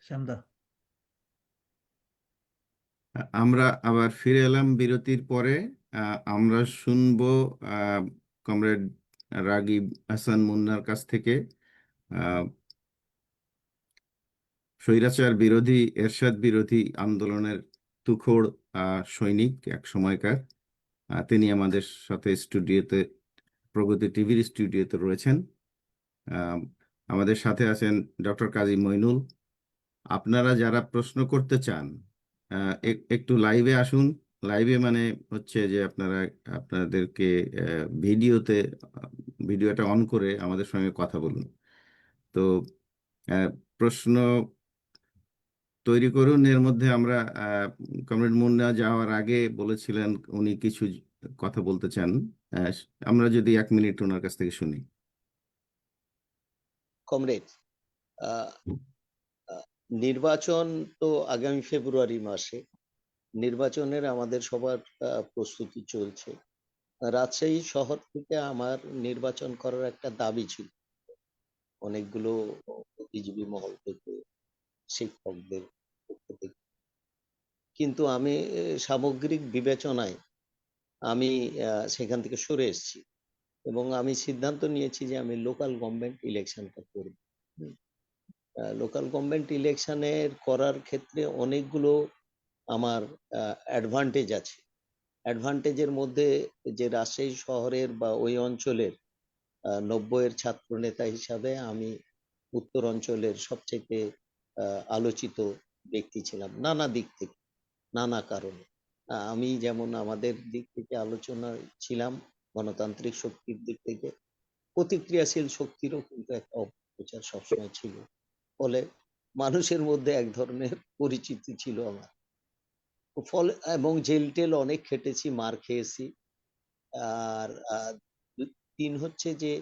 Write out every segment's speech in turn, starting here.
শ্যামদা। আমরা আবার ফিরে এলাম বিরতির পরে। আমরা শুনবো কমরেড রাগিব হাসান মুন্নার কাছ থেকে আহ, স্বৈরাচার বিরোধী এরশাদ বিরোধী আন্দোলনের তুখোড় সৈনিক এক সময়কার। তিনি আমাদের সাথে স্টুডিওতে, প্রগতি টিভির স্টুডিওতে রয়েছেন। আহ, আমাদের সাথে আছেন ডক্টর কাজী মইনুল। আপনারা যারা প্রশ্ন করতে চান, একটু লাইভে আসুন। লাইভে মানে হচ্ছে যে আপনারা আপনাদেরকে ভিডিওতে, ভিডিওটা অন করে আমাদের সঙ্গে কথা বলুন। তো আহ, প্রশ্ন তৈরি করুন। এর মধ্যে আমরা কমরেড মুন্না যাওয়ার আগে বলেছিলেন উনি কিছু কথা বলতে চান। আহ, আমরা যদি 1 মিনিট ওনার কাছ থেকে শুনি। কমরেড, আহ, আহ, নির্বাচন তো আগামী ফেব্রুয়ারি মাসে। নির্বাচনের আমাদের সবার প্রস্তুতি চলছে। রাজশাহী শহর থেকে আমার নির্বাচন করার একটা দাবি ছিল, অনেকগুলো বুদ্ধিজীবী মহল থেকে, শিক্ষকদের পক্ষ থেকে। কিন্তু আমি সামগ্রিক বিবেচনায় আমি সেখান থেকে সরে এসেছি এবং আমি সিদ্ধান্ত নিয়েছি যে আমি লোকাল গভর্নমেন্ট ইলেকশনটা করব। লোকাল গভর্নমেন্ট ইলেকশনের করার ক্ষেত্রে অনেকগুলো আমার অ্যাডভান্টেজ আছে। অ্যাডভান্টেজের মধ্যে যে রাজশাহী শহরের বা ওই অঞ্চলের 90-এর ছাত্র নেতা হিসাবে আমি উত্তর অঞ্চলের সবচেয়ে আলোচিত ব্যক্তি ছিলাম নানা দিক থেকে, নানা কারণে। আমি যেমন আমাদের দিক থেকে আলোচনা ছিলাম, গণতান্ত্রিক শক্তির দিক থেকে প্রতিক্রিয়াশীল শক্তিরও কিন্তু একটা অপপ্রচার সবসময় ছিল। ফলে মানুষের মধ্যে এক ধরনের পরিচিতি ছিল আমার। ফলে এবং জেল টেল অনেক খেটেছি, মার খেয়েছি। আর 3 হচ্ছে যে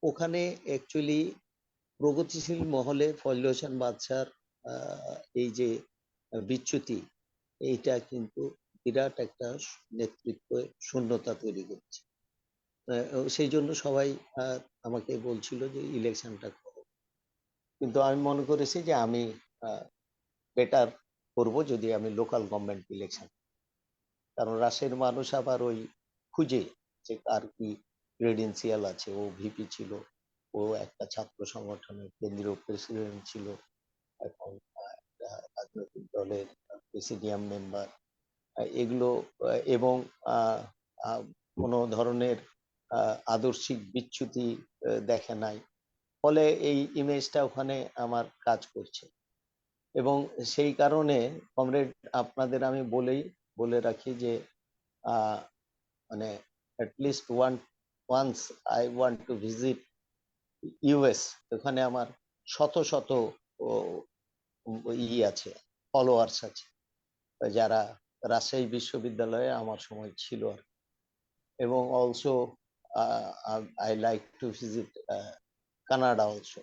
ওখানে অ্যাকচুয়ালি প্রগতিশীল মহলে ফজলে হোসেন বাদশার এই যে বিচ্যুতি, এইটা কিন্তু বিরাট একটা নেতৃত্ব শূন্যতা তৈরি করেছে। সেই জন্য সবাই আমাকে বলছিল যে ইলেকশনটা করো, কিন্তু আমি মনে করেছি যে আমি বেটার করব যদি আমি লোকাল গভর্নমেন্ট ইলেকশন। কারণ রাজশাহীর মানুষ আবার ওই খুঁজে যে কার কি ক্রেডেন্সিয়াল আছে। ও ভিপি ছিল, ও একটা ছাত্র সংগঠনের কেন্দ্রীয় প্রেসিডেন্ট ছিল, এখন একটা রাজনৈতিক দলের প্রেসিডিয়াম মেম্বার, এগুলো এবং কোনো ধরনের আদর্শিক বিচ্যুতি দেখে নাই। ফলে এই ইমেজটা ওখানে আমার কাজ করছে এবং সেই কারণে কমরেড আপনাদের আমি বলে রাখি যে মানে at least once I want to visit US. ওখানে আমার শত শত আছে, ফলোয়ার্স আছে, যারা রাজশাহী বিশ্ববিদ্যালয়ে আমার সময় ছিল। এবং also I like to visit Canada also,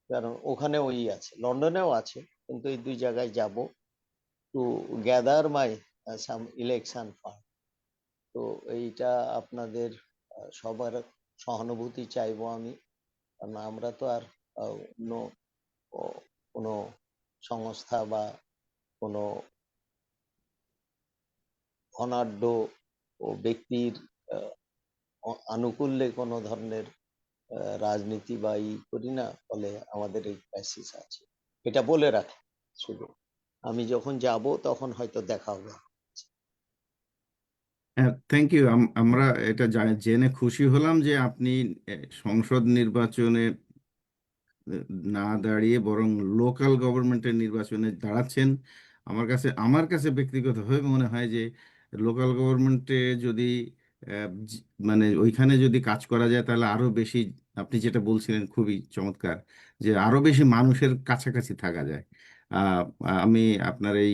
কারণ ওখানে ওই আছে, লন্ডনেও আছে, কিন্তু এই 2 জায়গায় যাব টু গ্যাদার মাই সাম ইলেকশন ফান্ড। তো এইটা আপনাদের সবার সহানুভূতি চাইবো আমি, কারণ আমরা তো আর অন্য কোনো সংস্থা বা কোনো অনাঢ্য ও ব্যক্তির আনুকূল্যে কোনো ধরনের রাজনীতি বা করি না। ফলে আমাদের এই ক্রাইসিস আছে, এটা বলে রাখি। শুধু আমি যখন যাব তখন হয়তো দেখা হবে। হ্যাঁ, থ্যাংক ইউ। আমরা এটা জেনে খুশি হলাম যে আপনি সংসদ নির্বাচনে না দাঁড়িয়ে বরং লোকাল গভর্নমেন্টের নির্বাচনে দাঁড়াচ্ছেন। আমার কাছে ব্যক্তিগতভাবে মনে হয় যে লোকাল গভর্নমেন্টে যদি মানে ওইখানে যদি কাজ করা যায় তাহলে আরো বেশি, আপনি যেটা বলছিলেন খুবই চমৎকার, যে আরো বেশি মানুষের কাছাকাছি থাকা যায়। আহ, আমি আপনার এই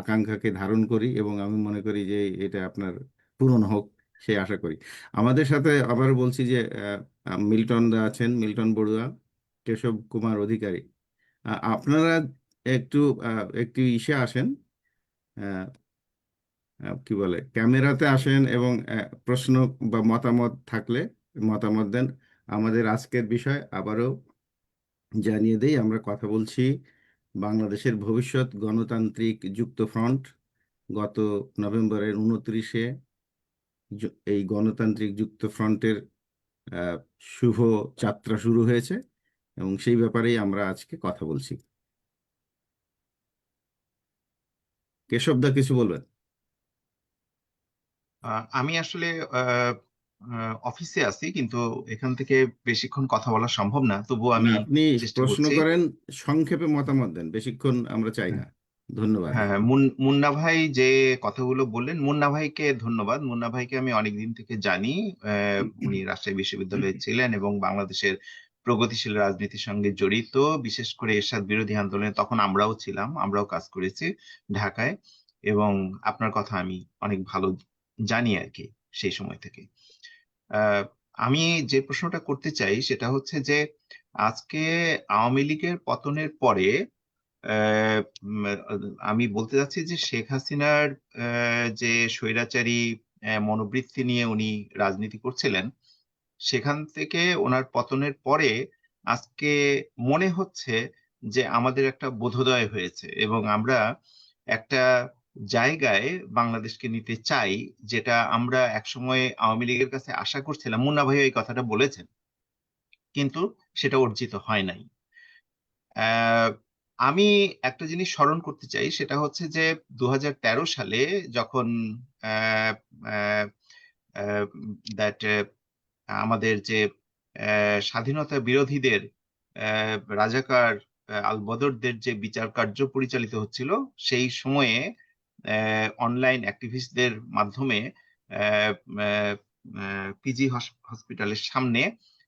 আকাঙ্ক্ষাকে ধারণ করি এবং আমি মনে করি যে এটা আপনার পূরণ হোক, সে আশা করি। আমাদের সাথে আবার বলছি যে মিল্টন দা আছেন, মিল্টন বড়ুয়া, কেশব কুমার অধিকারী। আপনারা একটু একটু ইসে আসেন, আহ, কি বলে, ক্যামেরাতে আসেন এবং প্রশ্ন বা মতামত থাকলে মতামত দেন। আমাদের আজকের বিষয় আবারও জানিয়ে দেই, আমরা কথা বলছি বাংলাদেশের ভবিষ্যৎ গণতান্ত্রিক যুক্ত ফ্রন্ট গত নভেম্বরের 29-এ এই গণতান্ত্রিক যুক্ত ফ্রন্টের আহ, শুভ যাত্রা শুরু হয়েছে, এবং সেই ব্যাপারেই আমরা আজকে কথা বলছি। কেশবদা কিছু বলবেন? আমি আসলে আহ, অফিসে আছি, কিন্তু এখান থেকে বেশিক্ষণ কথা বলা সম্ভব না, তবুও না, আমি আপনি চেষ্টা প্রশ্ন করছি। করেন, সংক্ষেপে মতামত দেন, বেশিক্ষণ আমরা চাই না। ধন্যবাদ। হ্যাঁ, মুন্না ভাই যে কথাগুলো বললেন, মুন্না ভাইকে ধন্যবাদ। মুন্না ভাইকে আমি অনেকদিন থেকে জানি। উনি রাজশাহী বিশ্ববিদ্যালয়ে ছিলেন এবং বাংলাদেশের প্রগতিশীল রাজনীতির সঙ্গে জড়িত, বিশেষ করে এরশাদ বিরোধী আন্দোলনে তখন আমরাও ছিলাম, আমরাও কাজ করেছি ঢাকায়। এবং আপনার কথা আমি অনেক ভালো জানি আর কি সেই সময় থেকে। আহ, আমি যে প্রশ্নটা করতে চাই সেটা হচ্ছে যে আজকে আওয়ামী লীগের পতনের পরে আহ, উম, আমি বলতে চাচ্ছি যে শেখ হাসিনার যে স্বৈরাচারী মনোবৃত্তি নিয়ে উনি রাজনীতি করছিলেন, সেখান থেকে ওনার পতনের পরে আজকে মনে হচ্ছে যে আমাদের একটা বোধোদয় হয়েছে এবং আমরা একটা জায়গায় বাংলাদেশকে নিতে চাই, যেটা আমরা একসময় আওয়ামী লীগের কাছে আশা করছিলাম। মুন্না ভাই এই কথাটা বলেছেন, কিন্তু সেটা অর্জিত হয় নাই। আহ, আমি একটা জিনিস স্মরণ করতে চাই, সেটা হচ্ছে যে 2013 সালে যখন দ্যাট আমাদের যে স্বাধীনতা বিরোধীদের রাজাকার আল বদরদের যে বিচার কার্য পরিচালিত হচ্ছিল, সেই সময়ে অনলাইন অ্যাক্টিভিস্টদের মাধ্যমে পিজি হসপিটালের সামনে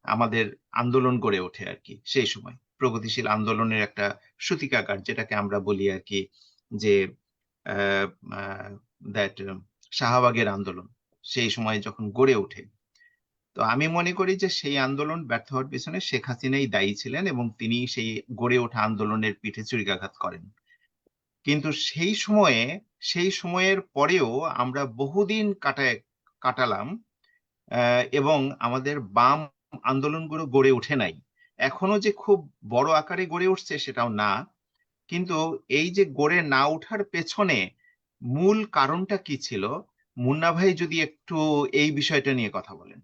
আমাদের আন্দোলন গড়ে ওঠে আর কি। সেই সময় প্রগতিশীল আন্দোলনের একটা সূতিকাগার, যেটাকে আমরা বলি আর কি, যে দ্যাট শাহবাগের আন্দোলন সেই সময় যখন গড়ে ওঠে। তো আমি মনে করি যে সেই আন্দোলন ব্যর্থ হওয়ার পেছনে শেখ হাসিনাই দায়ী ছিলেন এবং তিনি সেই গড়ে ওঠা আন্দোলনের পিঠে ছুরিকাঘাত করেন। কিন্তু সেই সময়ের পরেও আমরা বহুদিন কাটালাম, এবং আমাদের বাম আন্দোলনগুলো গড়ে ওঠে নাই। এখনো যে খুব বড় আকারে গড়ে উঠছে সেটাও না, কিন্তু এই যে গড়ে না ওঠার পেছনে মূল কারণটা কি ছিল? মুন্না ভাই যদি একটু এই বিষয়টা নিয়ে কথা বলেন,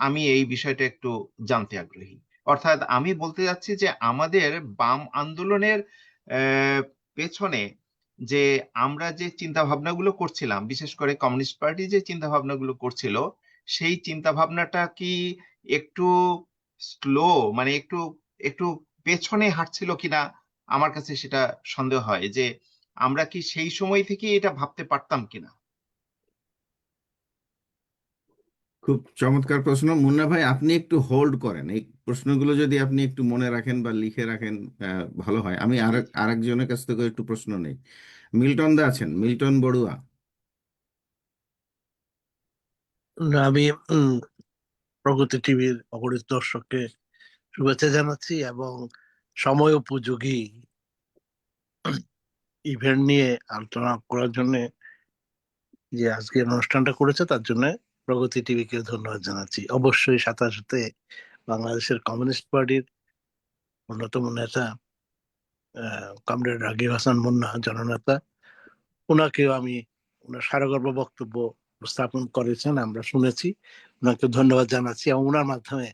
আমি এই বিষয়টা একটু জানতে আগ্রহী। অর্থাৎ আমি বলতে যাচ্ছি যে আমাদের বাম আন্দোলনের পেছনে যে আমরা যে চিন্তা ভাবনাগুলো করছিলাম, বিশেষ করে কমিউনিস্ট পার্টি যে চিন্তা ভাবনাগুলো করছিল, সেই চিন্তা ভাবনাটা কি একটু স্লো, মানে একটু একটু পেছনে হাঁটছিল কিনা, আমার কাছে সেটা সন্দেহ হয় যে আমরা কি সেই সময় থেকে এটা ভাবতে পারতাম কিনা। খুব চমৎকার প্রশ্ন মুন্না ভাই, আপনি একটু হোল্ড করেন, এই প্রশ্নগুলো যদি আপনি একটু মনে রাখেন বা লিখে রাখেন ভালো হয়। আমি আরেকজনের কাছ থেকে একটু প্রশ্ন নেই। মিল্টন দা আছেন? মিল্টন বড়ুয়া। আমি প্রগতি টিভির অগণিত দর্শককে শুভেচ্ছা জানাচ্ছি এবং সময় উপযোগী ইভেন্ট নিয়ে আলোচনা করার জন্য যে আজকের অনুষ্ঠানটা করেছে তার জন্য প্রগতি টিভিকে ধন্যবাদ জানাচ্ছি। অবশ্যই সাথে সাথে বাংলাদেশের কমিউনিস্ট পার্টির অন্যতম নেতা কমরেড রাগিব হাসান মুন্না জননেতা, ওনাকেও আমি ওনার সারগর্ভ বক্তব্য উপস্থাপন করেছেন, আমরা শুনেছি। ওনাকে ধন্যবাদ জানাচ্ছি এবং ওনার মাধ্যমে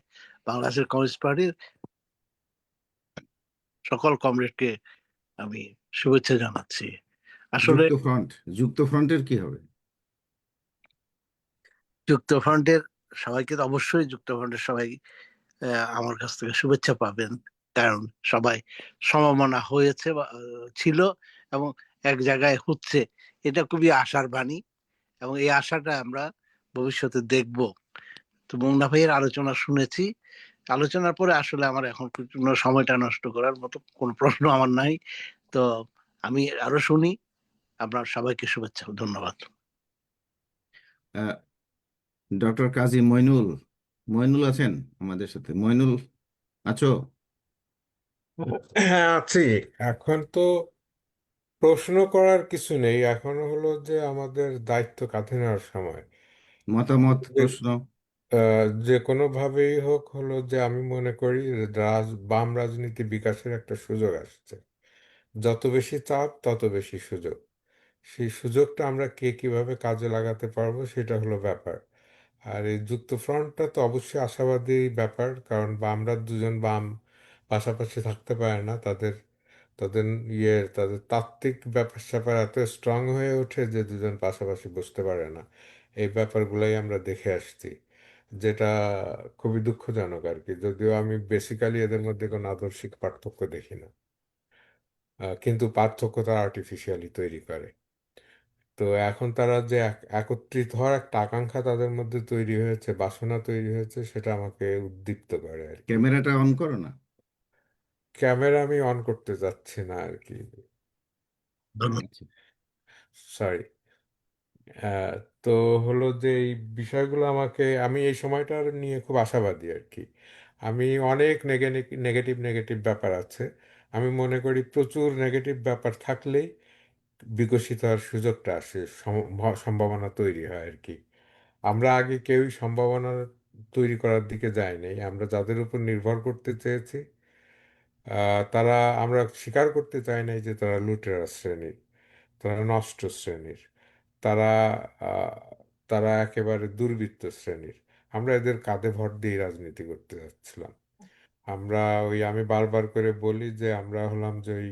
বাংলাদেশের কমিউনিস্ট পার্টির সকল কমরেডকে আমি শুভেচ্ছা জানাচ্ছি। আসলে যুক্ত ফ্রন্ট, যুক্ত ফ্রন্টের কি হবে? যুক্তফ্রন্টের সবাইকে তো অবশ্যই যুক্তফ্রন্টের সবাই আমার কাছ থেকে শুভেচ্ছা পাবেন, কারণ সবাই সমমনা হয়েছে বা ছিল এবং এক জায়গায় হচ্ছে, এটা খুবই আশার বাণী এবং এই আশাটা আমরা ভবিষ্যতে দেখব। তো মুন্না ভাইয়ের আলোচনা শুনেছি, আলোচনার পরে আসলে আমার এখন কোনো সময়টা নষ্ট করার মতো কোনো প্রশ্ন আমার নাই। তো আমি আরো শুনি। আপনার সবাইকে শুভেচ্ছা, ধন্যবাদ। ডক্টর কাজী মইনুল, মইনুল আছেন আমাদের সাথে? মইনুল আছো? হ্যাঁ, আছি। এখন তো প্রশ্ন করার কিছু নেই, এখন হলো যে আমাদের দায়িত্ব কাঁধে নেওয়ার সময়। মতামত, যে প্রশ্ন? যে কোনো ভাবেই হোক, হলো যে আমি মনে করি বাম রাজনীতি বিকাশের একটা সুযোগ আসছে। যত বেশি চাপ তত বেশি সুযোগ। সেই সুযোগটা আমরা কে কিভাবে কাজে লাগাতে পারবো সেটা হলো ব্যাপার। আর এই যুক্তফ্রন্টটা তো অবশ্যই আশাবাদী ব্যাপার, কারণ আমরা দুজন বাম পাশাপাশি থাকতে পারে না। তাদের তাদের তাদের তাত্ত্বিক ব্যাপার স্যাপার এত স্ট্রং হয়ে ওঠে যে দুজন পাশাপাশি বসতে পারে না। এই ব্যাপারগুলোই আমরা দেখে আসছি, যেটা খুবই দুঃখজনক আর কি। যদিও আমি বেসিক্যালি এদের মধ্যে কোনো আদর্শিক পার্থক্য দেখি না, কিন্তু পার্থক্য তারা আর্টিফিশিয়ালি তৈরি করে। তো এখন তারা যে একত্রিত হওয়ার একটা আকাঙ্ক্ষা তাদের মধ্যে তৈরি হয়েছে, বাসনা তৈরি হয়েছে, সেটা আমাকে উদ্দীপ্ত করে আর কি। ক্যামেরাটা অন করো না। ক্যামেরা আমি অন করতে যাচ্ছি না আর কি, ধন্যবাদ। আচ্ছা। সরি। তো হলো যে এই বিষয়গুলো আমি এই সময়টা নিয়ে খুব আশাবাদী আর কি। আমি অনেক নেগেটিভ নেগেটিভ ব্যাপার আছে। আমি মনে করি প্রচুর নেগেটিভ ব্যাপার থাকলেই বিকশিত হওয়ার সুযোগটা আসে, সম্ভাবনা তৈরি হয় আর কি। আমরা আগে কেউই সম্ভাবনা তৈরি করার দিকে যাই নাই। আমরা যাদের উপর নির্ভর করতে চেয়েছি, তারা, আমরা স্বীকার করতে চাই নাই যে তারা লুটেরা শ্রেণীর, তারা নষ্ট শ্রেণীর, তারা আহ, তারা একেবারে দুর্বৃত্ত শ্রেণীর। আমরা এদের কাঁধে ভর দিয়ে রাজনীতি করতে যাচ্ছিলাম। আমি বারবার করে বলি যে আমরা হলাম যে ওই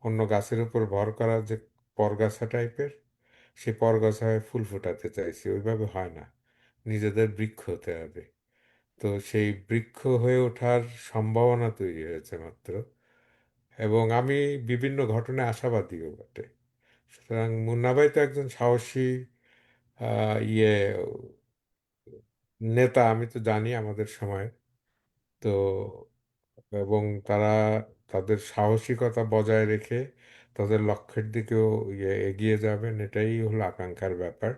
অন্য গাছের উপর ভর করা যে পরগাছা টাইপের, সেই পরগাছায় ফুল ফোটাতে চাইছি। ওইভাবে হয় না, নিজেদের বৃক্ষ হতে হবে। তো সেই বৃক্ষ হয়ে ওঠার সম্ভাবনা তৈরি হয়েছে মাত্র, এবং আমি বিভিন্ন ঘটনায় আশাবাদীও বটে। সুতরাং মুন্না ভাই তো একজন সাহসী আহ, ইয়ে নেতা, আমি তো জানি আমাদের সময়। তো এবং তারা তাদের সাহসিকতা বজায় রেখে তাদের লক্ষ্যের দিকেও এগিয়ে যাবেন, এটাই হলো আকাঙ্ক্ষার ব্যাপার।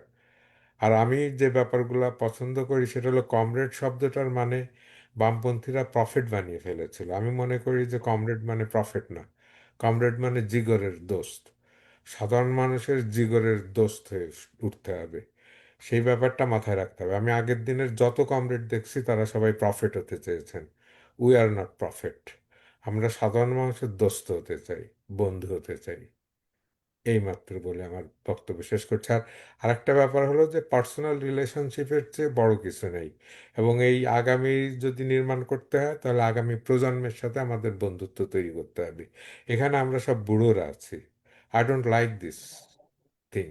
আর আমি যে ব্যাপারগুলো পছন্দ করি সেটা হলো কমরেড শব্দটার মানে বামপন্থীরা প্রফেট বানিয়ে ফেলেছিল। আমি মনে করি যে কমরেড মানে প্রফেট না, কমরেড মানে জিগরের দোস্ত। সাধারণ মানুষের জিগরের দোস্ত হয়ে উঠতে হবে, সেই ব্যাপারটা মাথায় রাখতে হবে। আমি আগের দিনের যত কমরেড দেখছি তারা সবাই প্রফেট হতে চেয়েছেন। We are not prophet. আমরা সাধারণ মানুষের দোস্ত হতে চাই, বন্ধু হতে চাই। এই মাত্র বলে আমার বক্তব্য শেষ করছি। আর আরেকটা ব্যাপার হলো যে পার্সোনাল রিলেশনশিপের চেয়ে বড় কিছু নেই, এবং এই আগামী যদি নির্মাণ করতে হয় তাহলে আগামী প্রজন্মের সাথে আমাদের বন্ধুত্ব তৈরি করতে হবে। এখানে আমরা সব বুড়োরা আছি। I don't like this thing.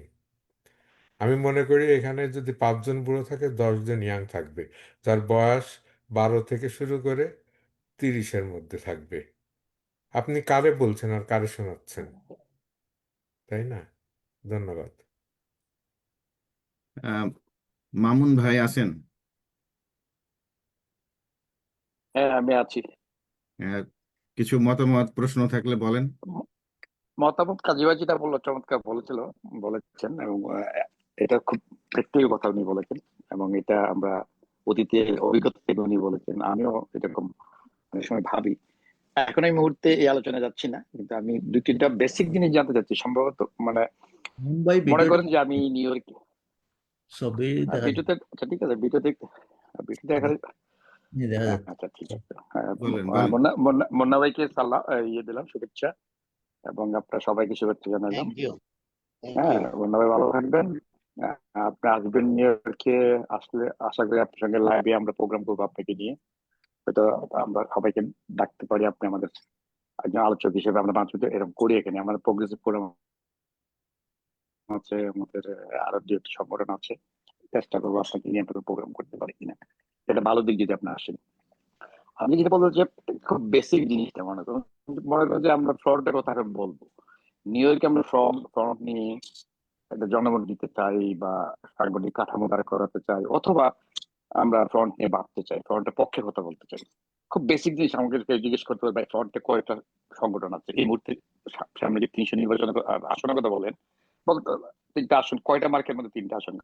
আমি মনে করি এখানে যদি 5 জন বুড়ো থাকে 10 জন ইয়াং থাকবে, যার বয়স 12 থেকে শুরু করে 30-এর মধ্যে থাকবে। আপনি কারে বলছেন আর কারে শোনাচ্ছেন, তাই না? ধন্যবাদ। আহ, মামুন ভাই আছেন? হ্যাঁ, আমি আছি। আহ, কিছু মতামত প্রশ্ন থাকলে বলেন। মতামত কাজী যেটা বললো চমৎকার বলেছেন, এবং এটা খুব প্র্যাকটিক্যাল কথা উনি বলেছেন, এবং এটা আমরা অতীতে অভিজ্ঞতা থেকে উনি বলেছেন। আমিও এরকম অনেক সময় ভাবি। এখন এই মুহূর্তে এই আলোচনায় যাচ্ছি না, কিন্তু আমি দুই তিনটা বেসিক জিনিস জানতে চাচ্ছি। সম্ভবত মানে মুম্বাই মনে ভিডিওটা করেন যে আমি নিউ ইয়র্কে ছবি দেখা ভিডিওতে, আচ্ছা ঠিক আছে, ভিডিও দেখা দেখা যাচ্ছে। আচ্ছা ঠিক আছে। হ্যাঁ, বলেন বলেন। মুন্না ভাইকে দিলাম শুভেচ্ছা, এবং আপনার সবাইকে শুভেচ্ছা জানালাম। Thank you. হ্যাঁ, মুন্না ভাই ভালো থাকবেন। আপনি আসবেন নিউ ইয়র্কে, আসলে আশা করি আপনার সঙ্গে লাইভে আমরা প্রোগ্রাম করবো আপনাকে নিয়ে। হয়তো আমরা সবাইকে ডাকতে পারি, আপনি আমাদের একজন আলোচক হিসেবে। আমরা বাংলাদেশে এরকম করি, এখানে আমাদের প্রোগ্রেসিভ ফোরাম আছে, আমাদের আরো দু একটি সংগঠন আছে। চেষ্টা করবো আপনাকে নিয়ে একটা প্রোগ্রাম করতে পারি কিনা। এটা ভালো দিক যদি আপনি আসেন। আমি যেটা বলবো যে খুব বেসিক জিনিসটা মনে করুন যে আমরা ফ্রন্টের কথা এখন বলবো। নিউ ইয়র্কে আমরা ফ্রন্ট নিয়ে একটা জনগণ দিতে চাই, বা সাংগঠনিক কাঠামো দাঁড় করাতে চাই, অথবা আমরা ফ্রন্ট নিয়ে ভাবতে চাই, ফ্রন্টের পক্ষে কথা বলতে চাই। খুব বেসিক জিনিস আমাকে জিজ্ঞেস করতে হবে, ভাই ফ্রন্টে কয়টা সংগঠন আছে এই মুহূর্তে? সামনে যে 300 নির্বাচন আসনের কথা বলেন, বলতে হবে 3টা আসন, কয়টা মার্কের মধ্যে 3টা আসন?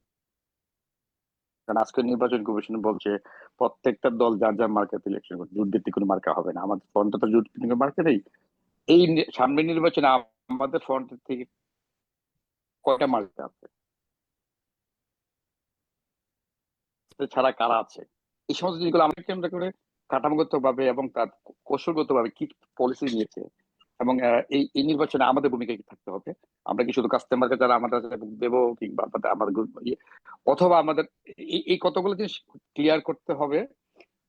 কারণ আজকের নির্বাচন কমিশন বলছে প্রত্যেকটা দল যার যার মার্কেট ইলেকশন করবে, জোট ভিত্তিক কোনো মার্কা হবে না। আমাদের ফ্রন্টে তো জোট ভিত্তিক মার্কা নেই। এই সামনের নির্বাচনে আমাদের ফ্রন্টের থেকে কয়টা মার্কা আছে, ছাড়া কারা আছে? এই সমস্ত জিনিসগুলো আমরা কেন্দ্র করে কাঠামোগত ভাবে এবং তার কৌশলগত ভাবে কি পলিসি নিয়েছে, এবং এই নির্বাচনে আমাদের ভূমিকা কি থাকতে হবে? আমরা কি শুধু কাস্টমারকে যারা আমাদের দেবো, কিংবা আমাদের অথবা আমাদের এই কতগুলো জিনিস ক্লিয়ার করতে হবে।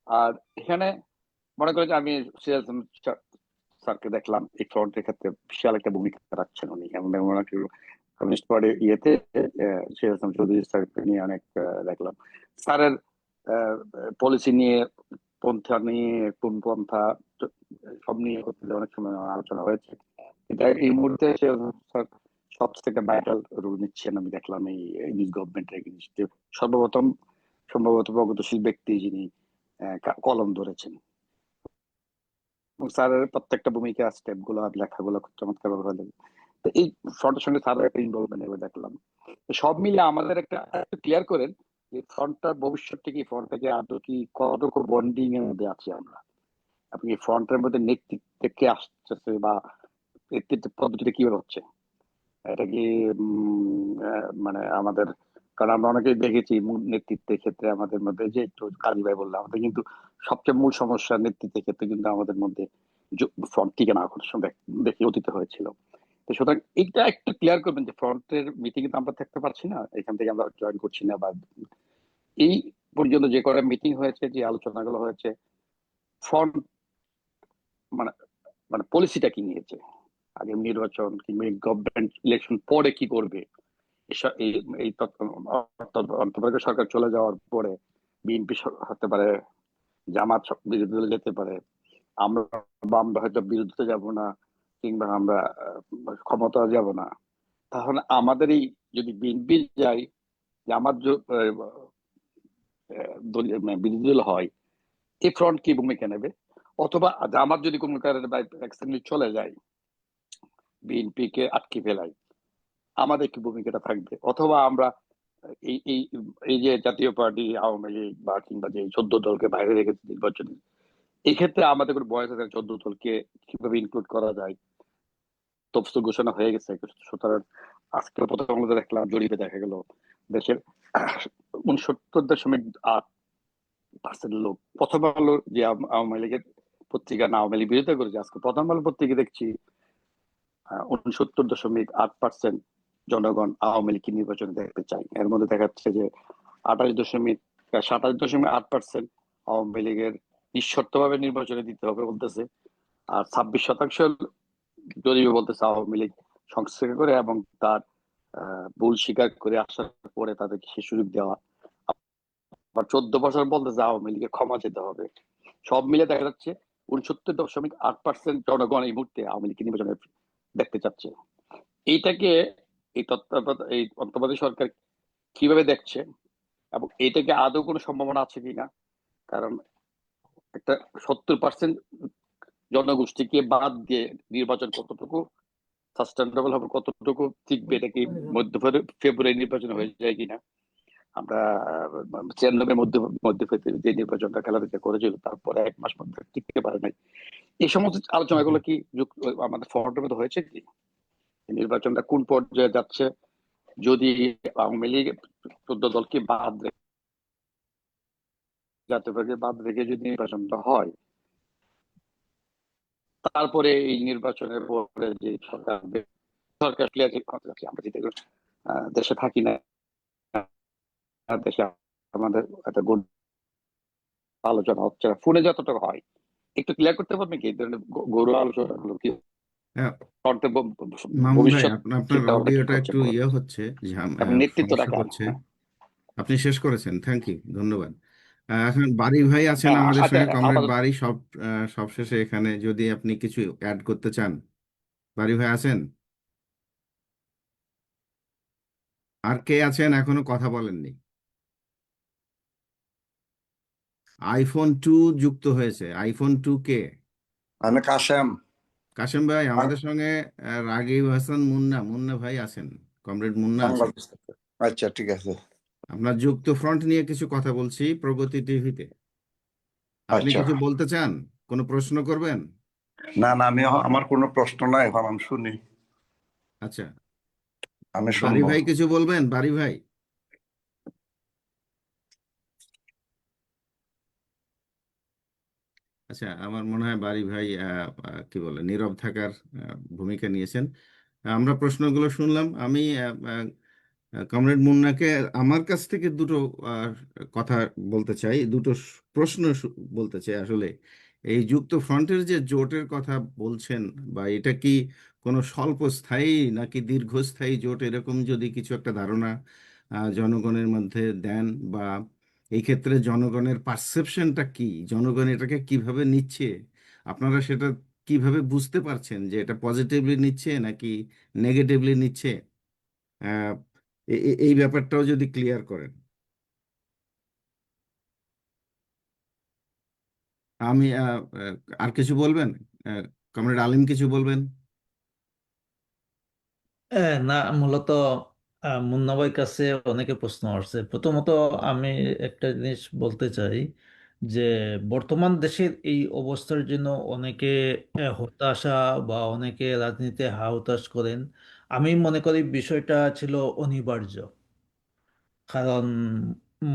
আর এখানে মনে করেন যে আমি সিরাজ স্যারকে দেখলাম এই ফ্রন্টের ক্ষেত্রে বিশাল একটা ভূমিকা রাখছেন উনি, এবং কমিউনিস্ট পার্টির ইয়েতে সিরাজ চৌধুরী স্যারকে নিয়ে অনেক দেখলাম। স্যারের পলিসি নিয়ে, পন্থা নিয়ে, কোন পন্থা সব নিয়ে অনেক সময় আলোচনা হয়েছে। কিন্তু এই মুহূর্তে স্যার সব থেকে ভাইটাল রোল নিচ্ছেন আমি দেখলাম এই নিউজ গভর্নমেন্টের এগেইনস্টে। সম্ভবত প্রগতিশীল ব্যক্তি যিনি কলম ধরেছেন, এবং স্যারের প্রত্যেকটা ভূমিকা, স্টেপ গুলো, লেখাগুলো খুব চমৎকার ভাবে হয়ে যাবে। তো এই ফ্রন্টের সঙ্গে স্যারের একটা ইনভলভমেন্ট এবার দেখলাম। সব মিলে আমাদের একটা ক্লিয়ার করেন যে ফ্রন্টটার ভবিষ্যৎটা কি, ফ্রন্ট থেকে আদৌ কি কতটুকু বন্ডিং এর মধ্যে আছি আমরা, আপনি ফ্রন্টের মধ্যে নেতৃত্বে কে আসতেছে বা নেতৃত্ব পদ্ধতিটা কিভাবে হচ্ছে, এটা কি মানে আমাদের, কারণ আমরা অনেকেই দেখেছি নেতৃত্বের ক্ষেত্রে আমাদের মধ্যে, যে একটু কাজী ভাই বললাম, আমাদের কিন্তু সবচেয়ে মূল সমস্যা নেতৃত্বের ক্ষেত্রে কিন্তু আমাদের মধ্যে ফ্রন্ট টিকে না করার সময় দেখে অতীতে হয়েছিল। তো সুতরাং এটা একটু ক্লিয়ার করবেন যে ফ্রন্টের মিটিং কিন্তু আমরা থাকতে পারছি না, এখান থেকে আমরা জয়েন করছি না, বা এই পর্যন্ত যে কটা মিটিং হয়েছে, যে আলোচনাগুলো হয়েছে, ফ্রন্ট মানে মানে পলিসিটা কি নিয়েছে, আগে নির্বাচন কিংবা গভর্নমেন্ট ইলেকশন পরে কি করবে, এই অন্তর্বর্তী সরকার চলে যাওয়ার পরে বিএনপি হতে পারে, জামাত বিরোধী দলে যেতে পারে, আমরা হয়তো বিরোধীতে যাব না, কিংবা আমরা ক্ষমতা যাব না। তাহলে আমাদের এই যদি বিএনপি যাই, জামাত বিরোধী দল হয়, এই ফ্রন্ট কি ভূমিকা নেবে? অথবা জামাত যদি কোনো কারণে চলে যায়, বিএনপি কে আটকে ফেলাই, আমাদের কি ভূমিকাটা থাকবে? অথবা আমরা এই যে জাতীয় পার্টি, আওয়ামী লীগ বা কিংবা যে 14 দলকে বাইরে রেখেছে নির্বাচনে, এই ক্ষেত্রে আমাদের কোনো বয়স আছে 14 দলকে কিভাবে ইনক্লুড করা যায়? তফসিল ঘোষণা হয়ে গেছে। সুতরাং আজকে প্রথম আলোতে দেখলাম, জরিপে দেখা গেল দেশের 69.8% লোক প্রথম আলো, যে আওয়ামী লীগের পত্রিকা না আওয়ামী লীগ বিরোধিতা করেছে, আজকে প্রথম আলো পত্রিকা দেখছি 69.8% জনগণ আওয়ামী লীগকে নির্বাচনে দেখতে চায়। এর মধ্যে দেখা যাচ্ছে যে 27.8% আওয়ামী লীগের নিঃশর্তভাবে নির্বাচনে দিতে হবে বলতেছে, আর 26% জরিপে বলতেছে আওয়ামী লীগ সংস্কার করে এবং তার ভুল স্বীকার করে আসার পরে তাদেরকে সে সুযোগ দেওয়া। আবার 14% বলতেছে আওয়ামী লীগের ক্ষমা যেতে হবে। সব মিলে দেখা যাচ্ছে 69.8% জনগণ এই মুহূর্তে আওয়ামী লীগকে নির্বাচনে দেখতে চাচ্ছে। এইটাকে এই অন্তর্বর্তী সরকার কিভাবে দেখছে, এবং এটাকে আদৌ কোনো সম্ভাবনা আছে কিনা? কারণ একটা 70% জনগোষ্ঠীকে বাদ দিয়ে নির্বাচন কতটুকু সাস্টেনেবল হবে, কতটুকু টিকবে, এটা কি মধ্য ফেব্রুয়ারি নির্বাচন হয়ে যায় কিনা? আমরা 96 মধ্যে যে নির্বাচনটা খেলাধুলা করেছিল, তারপরে 1 মাস মধ্যে টিকতে পারে নাই। এই সমস্ত আলোচনাগুলো কি আমাদের ফরওয়ার্ডের মধ্যে হয়েছে কি? নির্বাচনটা কোন পর্যায়ে যাচ্ছে? যদি আওয়ামী লীগ 14 দলকে বাদ রেখে, জাতীয় পার্টি বাদ রেখে যদি নির্বাচনটা হয়, তারপরে এই নির্বাচনের পরে যে সরকার আমরা যেটা দেশে থাকি না, দেশে আমাদের একটা আলোচনা হচ্ছে না, ফোনে যতটুকু হয়, একটু ক্লিয়ার করতে পারবেন কি ধরনের গরু আলোচনা গুলো কি হ্যাঁ, মামুন ভাই, ভবিষ্যৎ আপনার চিন্তা ভাবনা কি অডিওটা করছে, একটু ইয়ে হচ্ছে, এবং নেতৃত্বটা সমস্যা কেন? হচ্ছে। আপনি শেষ করেছেন, থ্যাংক ইউ, ধন্যবাদ। এখন বারী ভাই আছেন হ্যাঁ, আমাদের আচ্ছা, সঙ্গে, কমরেড আপাতত বারী। সবশেষে এখানে যদি আপনি কিছু অ্যাড করতে চান, বারী ভাই আছেন? আর কে আছেন এখনো কথা বলেননি? আইফোন 2 যুক্ত হয়েছে, আইফোন 2 কে? আমি কাশেম কাশেম ভাই আমাদের সঙ্গে। রাগিব হাসান মুন্না, মুন্না ভাই আছেন, কমরেড মুন্না আছেন। বাংলাদেশ থেকে। আচ্ছা, ঠিক আছে। আমরা যুক্ত ফ্রন্ট নিয়ে কিছু কথা বলছি প্রগতি টিভিতে। আপনি আচ্ছা, কিছু বলতে চান? কোনো প্রশ্ন করবেন? না না, আমার কোনো প্রশ্ন নাই, এখন আমি শুনি, আচ্ছা, আমি বারী শুনবো। ভাই কিছু বলবেন? বারী ভাই, আচ্ছা, আমার মনে হয় বারী ভাই কি বলে নীরব থাকার ভূমিকা নিয়েছেন। আমরা প্রশ্নগুলো শুনলাম। আমি কমরেড মুন্নাকে আমার কাছ থেকে দুটো কথা বলতে চাই, দুটো প্রশ্ন বলতে চাই। আসলে এই যুক্ত ফ্রন্টের যে জোটের কথা বলছেন, বা এটা কি কোনো স্বল্পস্থায়ী নাকি দীর্ঘস্থায়ী জোট, এরকম যদি কিছু একটা ধারণা জনগণের মধ্যে দেন, বা এই ক্ষেত্রে জনগণের পারসেপশনটা কি, জনগণ এটাকে কিভাবে নিচ্ছে, আপনারা সেটা কিভাবে বুঝতে পারছেন যে এটা পজিটিভলি নিচ্ছে নাকি নেগেটিভলি নিচ্ছে? আহ, এই ব্যাপারটাও যদি ক্লিয়ার করেন। আমি আর কিছু বলবেন? কমরেড আলিম কিছু বলবেন? না, মূলত মুন্না ভাইয়ের কাছে অনেকে প্রশ্ন আসছে। প্রথমত আমি একটা জিনিস বলতে চাই যে বর্তমান দেশের এই অবস্থার জন্য অনেকে হতাশা বা অনেকে রাজনীতিতে হা হুতাশ করেন। আমি মনে করি বিষয়টা ছিল অনিবার্য। কারণ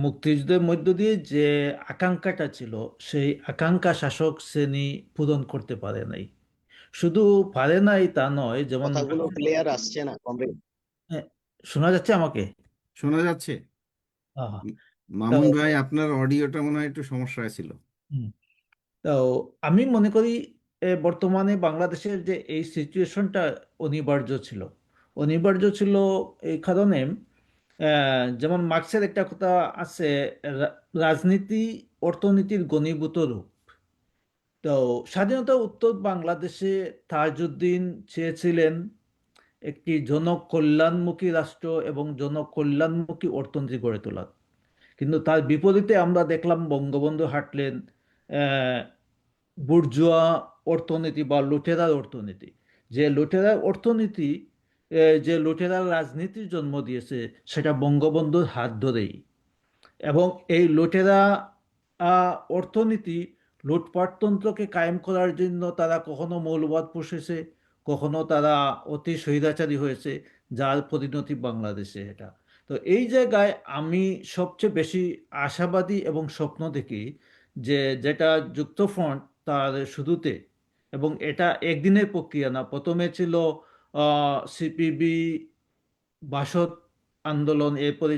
মুক্তিযুদ্ধের মধ্য দিয়ে যে আকাঙ্ক্ষাটা ছিল, সেই আকাঙ্ক্ষা শাসক শ্রেণী পূরণ করতে পারে নাই। শুধু পারে নাই তা নয়, যেমন কথাগুলো ক্লিয়ার আসছে না কমরেড। হ্যাঁ, শোনা যাচ্ছে আমাকে? শোনা যাচ্ছে। আহা, তো মামুন ভাই, আপনার অডিওটা মনে হয় একটু সমস্যা ছিল। হুম, তো আমি মনে করি বর্তমানে বাংলাদেশের যে এই সিচুয়েশনটা অনিবার্য ছিল। অনিবার্য ছিল এই কারণে, যেমন মার্ক্সের একটা কথা আছে, রা- রাজনীতি অর্থনীতির ঘনীভূত রূপ। তো স্বাধীনতা উত্তর বাংলাদেশে তাজউদ্দিন চেয়েছিলেন একটি জনকল্যাণমুখী রাষ্ট্র এবং জনকল্যাণমুখী অর্থনীতি গড়ে তোলা। কিন্তু তার বিপরীতে আমরা দেখলাম বঙ্গবন্ধু হাঁটলেন আহ, বুর্জোয়া অর্থনীতি বা লুটেরার অর্থনীতি। যে লুটেরার অর্থনীতি, যে লুটেরার রাজনীতির জন্ম দিয়েছে, সেটা বঙ্গবন্ধুর হাত ধরেই। এবং এই লুটেরা অর্থনীতি, লুটপাটতন্ত্রকে কায়েম করার জন্য তারা কখনো মৌলবাদ পোষেছে, কখনো তারা অতি স্বৈরাচারী হয়েছে, যার পরিণতি বাংলাদেশে এটা। তো এই জায়গায় আমি সবচেয়ে বেশি আশাবাদী এবং স্বপ্ন দেখি যে যেটা যুক্তফ্রন্ট তার শুরুতে, এবং এটা একদিনের প্রক্রিয়া না, প্রথমে ছিল সিপিবি, বাসদ আন্দোলন, এরপরে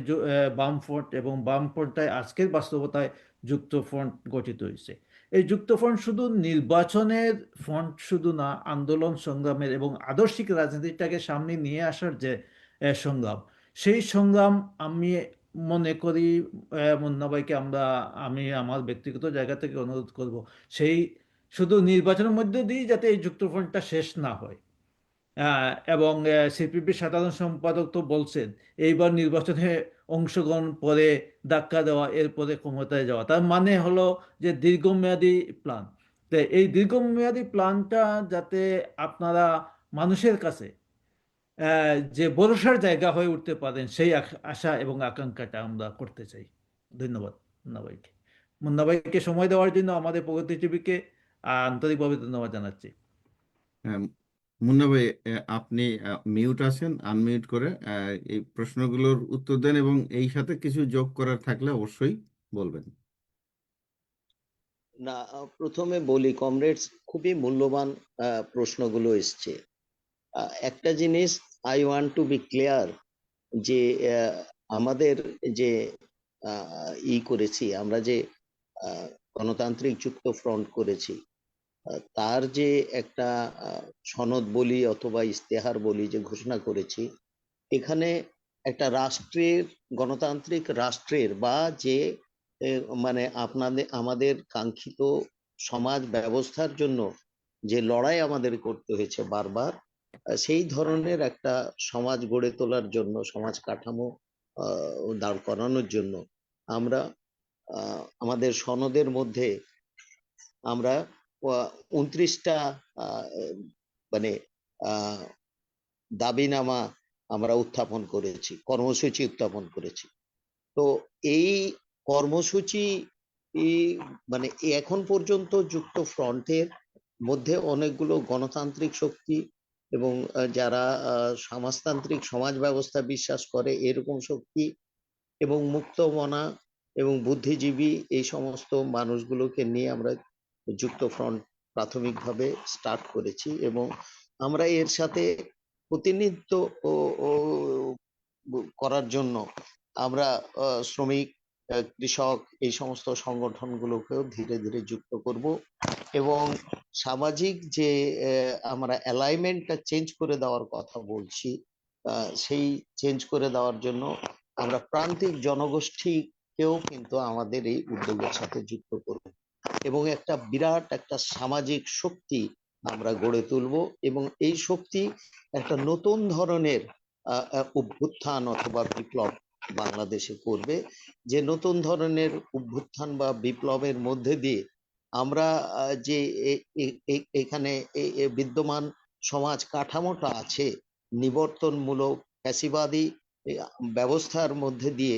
বামফ্রন্ট, এবং বামফ্রন্টটায় আজকের বাস্তবতায় যুক্তফ্রন্ট গঠিত হয়েছে। এই যুক্তফ্রন্ট শুধু নির্বাচনের ফ্রন্ট শুধু না, আন্দোলন সংগ্রামের এবং আদর্শিক রাজনীতিটাকে সামনে নিয়ে আসার যে সংগ্রাম, সেই সংগ্রাম আমি মনে করি মুন্না ভাইকে আমি আমার ব্যক্তিগত জায়গা থেকে অনুরোধ করব, সেই শুধু নির্বাচনের মধ্যে দিয়ে যাতে এই যুক্তফ্রন্টটা শেষ না হয়। এবং সিপিবির সাধারণ সম্পাদক তো বলছেন এইবার নির্বাচনে অংশগ্রহণ পরে ধাক্কা দেওয়া, এরপরে ক্ষমতায় যাওয়া, তার মানে হলো যে দীর্ঘমেয়াদী প্ল্যান। তো এই দীর্ঘমেয়াদী প্ল্যানটা যাতে আপনারা মানুষের কাছে যে ভরসার জায়গা হয়ে উঠতে পারেন, সেই আশা এবং আকাঙ্ক্ষাটা আমরা করতে চাই। ধন্যবাদ মুন্না ভাইকে। মুন্না ভাইকে সময় দেওয়ার জন্য আমাদের প্রগতি টিভিকে আন্তরিকভাবে ধন্যবাদ জানাচ্ছি। হ্যাঁ, মুন্না ভাই, আপনি মিউট আছেন, আনমিউট করে এই প্রশ্নগুলোর উত্তর দেন, এবং এই সাথে কিছু যোগ করার থাকলে অবশ্যই বলবেন। না, প্রথমে বলি কমরেডস, খুবই মূল্যবান প্রশ্নগুলো এসছে। একটা জিনিস I want to be clear, যে আমাদের যে করেছি আমরা, যে আহ, গণতান্ত্রিক যুক্ত ফ্রন্ট করেছি, তার যে একটা সনদ বলি অথবা ইস্তেহার বলি যে ঘোষণা করেছি, এখানে একটা রাষ্ট্রের, গণতান্ত্রিক রাষ্ট্রের বা যে মানে আমাদের কাঙ্ক্ষিত সমাজ ব্যবস্থার জন্য যে লড়াই আমাদের করতে হয়েছে বারবার, সেই ধরনের একটা সমাজ গড়ে তোলার জন্য, সমাজ কাঠামো দাঁড় করানোর জন্য আমরা আমাদের সনদের মধ্যে আমরা 29টা মানে আহ দাবিনামা আমরা উত্থাপন করেছি, কর্মসূচি উত্থাপন করেছি। তো এই কর্মসূচি মানে এখন পর্যন্ত যুক্ত ফ্রন্টের মধ্যে অনেকগুলো গণতান্ত্রিক শক্তি এবং যারা সমাজতান্ত্রিক সমাজ ব্যবস্থা বিশ্বাস করে এরকম শক্তি, এবং মুক্তমনা এবং বুদ্ধিজীবী, এই সমস্ত মানুষগুলোকে নিয়ে আমরা যুক্ত ফ্রন্ট প্রাথমিকভাবে স্টার্ট করেছি এবং আমরা এর সাথে প্রতিনিধিত্ব ও করার জন্য আমরা শ্রমিক, কৃষক এই সমস্ত সংগঠনগুলোকেও ধীরে ধীরে যুক্ত করব এবং সামাজিক যে আমরা অ্যালাইনমেন্টটা চেঞ্জ করে দেওয়ার কথা বলছি, সেই চেঞ্জ করে দেওয়ার জন্য আমরা প্রান্তিক জনগোষ্ঠীকেও কিন্তু আমাদের এই উদ্যোগের সাথে যুক্ত করব এবং একটা বিরাট একটা সামাজিক শক্তি আমরা গড়ে তুলব এবং এই শক্তি একটা নতুন ধরনের অভ্যুত্থান অথবা বিপ্লব বাংলাদেশে করবে, যে নতুন ধরনের অভ্যুত্থান বা বিপ্লবের মধ্যে দিয়ে আমরা যে এখানে বিদ্যমান সমাজ কাঠামোটা আছে নিবর্তনমূলক ফ্যাসিবাদী ব্যবস্থার মধ্যে দিয়ে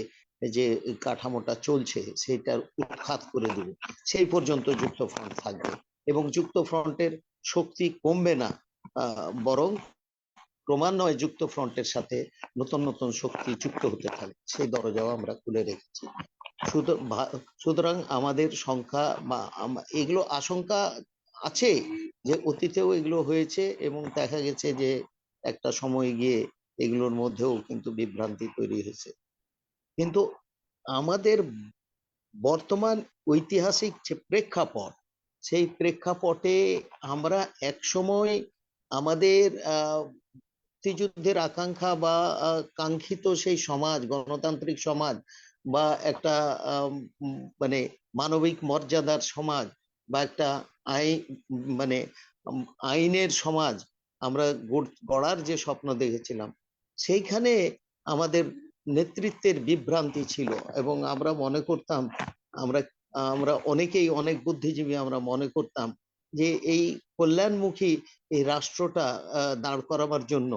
যে কাঠামোটা চলছে সেটার উৎখাত করে দেবে, সেই পর্যন্ত যুক্ত ফ্রন্ট থাকবে এবং যুক্ত ফ্রন্টের শক্তি কমবে না, বরং ক্রমান্বয়ে যুক্ত ফ্রন্টের সাথে নতুন নতুন শক্তি যুক্ত হতে থাকবে, সেই দরজাও আমরা খুলে রেখেছি। সুতরাং আমাদের সংখ্যা বা এগুলো আশঙ্কা আছে যে অতীতেও এগুলো হয়েছে এবং দেখা গেছে যে একটা সময় গিয়ে এগুলোর মধ্যেও কিন্তু বিভ্রান্তি তৈরি হয়েছে, কিন্তু আমাদের বর্তমান ঐতিহাসিক যে প্রেক্ষাপট, সেই প্রেক্ষাপটে আমরা একসময় আমাদের মুক্তিযুদ্ধের আকাঙ্ক্ষা বা কাঙ্ক্ষিত সেই সমাজ, গণতান্ত্রিক সমাজ বা একটা মানে মানবিক মর্যাদার সমাজ বা একটা মানে আইনের সমাজ আমরা গড়ার যে স্বপ্ন দেখেছিলাম, সেইখানে আমাদের নেতৃত্বের বিভ্রান্তি ছিল এবং আমরা মনে করতাম, আমরা আমরা অনেকেই, অনেক বুদ্ধিজীবী আমরা মনে করতাম যে এই কল্যাণমুখী এই রাষ্ট্রটা দাঁড় করাবার জন্য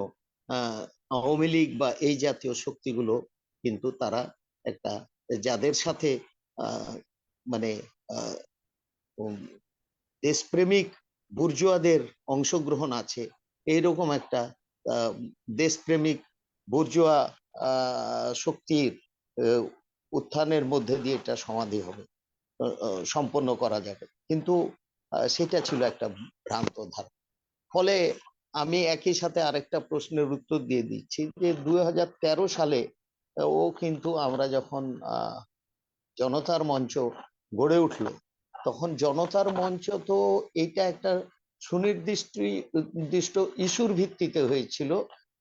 আওয়ামী লীগ বা এই জাতীয় শক্তিগুলো কিন্তু তারা একটা যাদের সাথে মানে দেশপ্রেমিক বুর্জুয়াদের অংশগ্রহণ আছে, এইরকম একটা দেশপ্রেমিক বুর্জুয়া শক্তির উত্থানের মধ্যে দিয়ে এটা সমাধি হবে, সম্পন্ন করা যাবে, কিন্তু সেটা ছিল একটা ভ্রান্ত ধারণা। ফলে আমি একই সাথে আরেকটা প্রশ্নের উত্তর দিয়ে দিচ্ছি যে 2013 সালে ও কিন্তু আমরা যখন জনতার মঞ্চ গড়ে উঠলো, তখন জনতার মঞ্চ তো এটা একটা সুনির্দিষ্ট ইস্যুর ভিত্তিতে হয়েছিল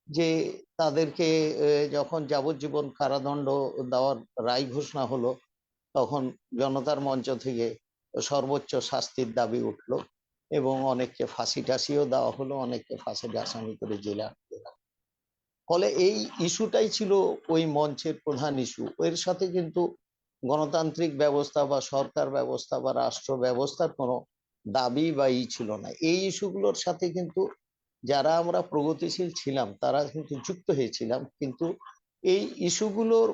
যে তাদেরকে যখন যাবজ্জীবন কারাদণ্ড দেওয়ার রায় ঘোষণা হলো, তখন জনতার মঞ্চ থেকে সর্বোচ্চ শাস্তির দাবি উঠলো এবং অনেককে ফাঁসি টাসিও দেওয়া হলো, অনেককে ফাঁসির আসামি করে জেলে আটকে রাখা। ফলে এই ইস্যুটাই ছিল ওই মঞ্চের প্রধান ইস্যু। এর সাথে কিন্তু গণতান্ত্রিক ব্যবস্থা বা সরকার ব্যবস্থা বা রাষ্ট্র ব্যবস্থার কোনো দাবি বা ছিল না। এই ইস্যুগুলোর সাথে কিন্তু যারা আমরা প্রগতিশীল ছিলাম তারা কিন্তু যুক্ত হয়েছিলাম, কিন্তু এই ইস্যুগুলোর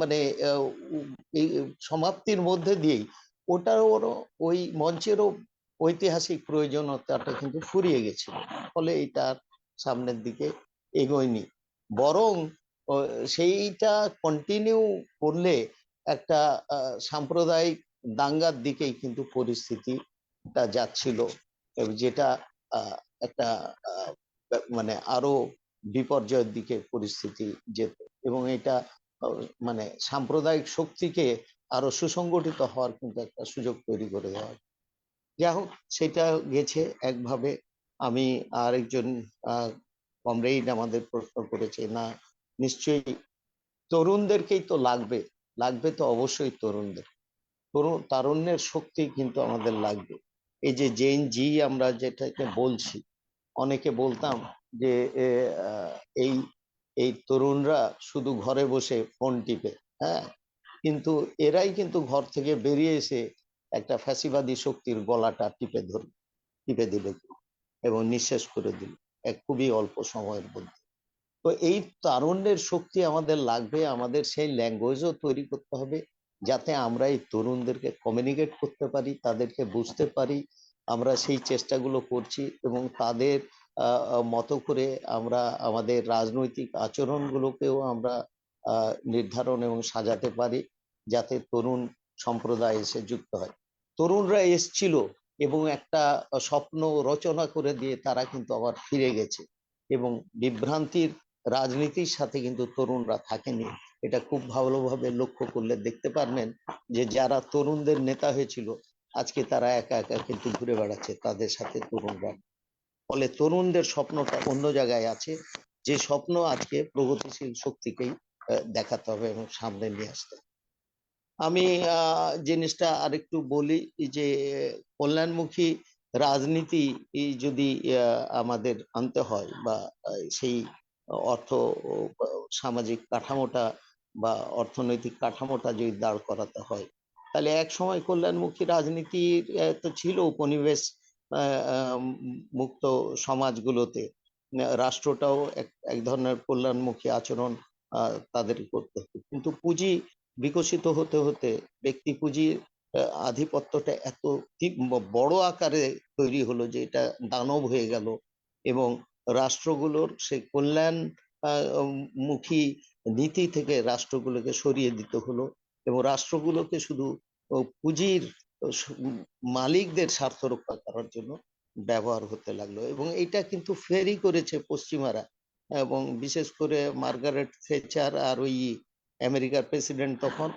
মানে এই সমাপ্তির মধ্যে দিয়েই ওটারও ওই মঞ্চেরও ঐতিহাসিক প্রয়োজনীয়তাটা কিন্তু ফুরিয়ে গেছিল, ফলে এটার সামনের দিকে এগোয়নি, বরং সেইটা কন্টিনিউ করলে একটা সাম্প্রদায়িক দাঙ্গার দিকেই কিন্তু পরিস্থিতিটা যাচ্ছিল, যেটা একটা মানে আরো বিপর্যয়ের দিকে পরিস্থিতি যেত এবং এটা মানে সাম্প্রদায়িক শক্তিকে আরো সুসংগঠিত হওয়ার কিন্তু একটা সুযোগ তৈরি করে দেওয়া। যাই হোক, সেটা গেছে একভাবে। আমি আরেকজন কমরেড আমাদের প্রশ্ন করেছে, না নিশ্চয়ই তরুণদেরকেই তো লাগবে, লাগবে তো অবশ্যই তরুণদের, তারুণ্যের শক্তি কিন্তু আমাদের লাগবে। এই যে জেন জি আমরা যেটাকে বলছি, অনেকে বলতাম যে এই এই তরুণরা শুধু ঘরে বসে ফোন টিপে, হ্যাঁ, কিন্তু এরাই কিন্তু ঘর থেকে বেরিয়ে এসে একটা ফ্যাসিবাদী শক্তির গলাটা টিপে দিল এবং নিঃশেষ করে দিল এক খুবই অল্প সময়ের মধ্যে। তো এই তারুণ্যের শক্তি আমাদের লাগবে, আমাদের সেই ল্যাঙ্গুয়েজও তৈরি করতে হবে যাতে আমরা এই তরুণদেরকে কমিউনিকেট করতে পারি, তাদেরকে বুঝতে পারি। আমরা সেই চেষ্টাগুলো করছি এবং তাদের মতো করে আমরা আমাদের রাজনৈতিক আচরণগুলোকেও আমরা নির্ধারণ এবং সাজাতে পারি যাতে তরুণ সম্প্রদায় এসে যুক্ত হয়। তরুণরা এসছিল এবং একটা স্বপ্ন রচনা করে দিয়ে তারা কিন্তু আবার ফিরে গেছে, এবং বিভ্রান্তির রাজনীতির সাথে কিন্তু তরুণরা থাকেনি। এটা খুব ভালোভাবে লক্ষ্য করলে দেখতে পারবেন যে যারা তরুণদের নেতা হয়েছিল আজকে তারা একা একা কিন্তু ঘুরে বেড়াচ্ছে, তাদের সাথে তরুণরা। ফলে তরুণদের স্বপ্নটা অন্য জায়গায় আছে, যে স্বপ্ন আজকে প্রগতিশীল শক্তিকেই দেখাতে হবে এবং সামনে নিয়ে আসতে হবে। আমি জিনিসটা আরেকটু বলি যে কল্যাণমুখী রাজনীতি যদি আমাদের আনতে হয়, বা সেই অর্থ সামাজিক কাঠামোটা বা অর্থনৈতিক কাঠামোটা যদি দাঁড় করাতে হয়, তাহলে এক সময় কল্যাণমুখী রাজনীতির তো ছিল উপনিবেশ মুক্ত সমাজগুলোতে রাষ্ট্রটাও এক ধরনের কল্যাণমুখী আচরণ তাদের করতে হতো, কিন্তু পুঁজি বিকশিত হতে হতে ব্যক্তি পুঁজির আধিপত্যটা এত বড় আকারে তৈরি হলো যে এটা দানব হয়ে গেল, এবং রাষ্ট্রগুলোর সেই কল্যাণ মুখী নীতি থেকে রাষ্ট্রগুলোকে সরিয়ে দিতে হলো, এবং রাষ্ট্রগুলোকে শুধু পুঁজির মালিকদের স্বার্থ রক্ষা করার জন্য ব্যবহার হতে লাগলো। এবং এটা কিন্তু ফেরি করেছে পশ্চিমারা, এবং বিশেষ করে মার্গারেট থেচার আর ওই আমেরিকার প্রেসিডেন্ট তখন